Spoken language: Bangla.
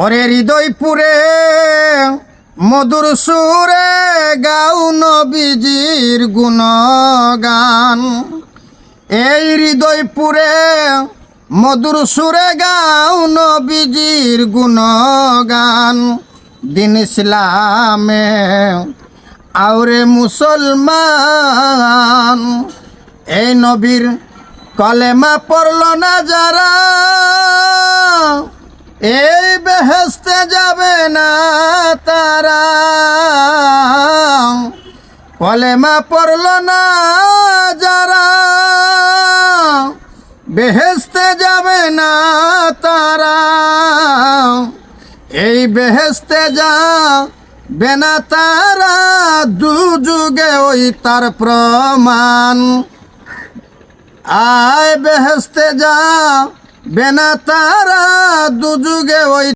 ওরে হৃদয় পুরে মধুর সুরে গাও নবীজির গুণগান। এই হৃদয় পুরে মধুর সুরে গাও নবীজির গুণগান। দিন ইসলামে আওরে মুসলমান, এই নবীর কলেমা পড়ল না যারা, এই বেহেশতে যাবে না তারা। কলেমা পড়ল না যারা, বেহেশতে যাবে না তারা। এই বেহেশতে যাবে না তারা, দুযুগে ওই তার প্রমাণ। আয় বেহেশতে যাবে না তারা, দুযুগে ওই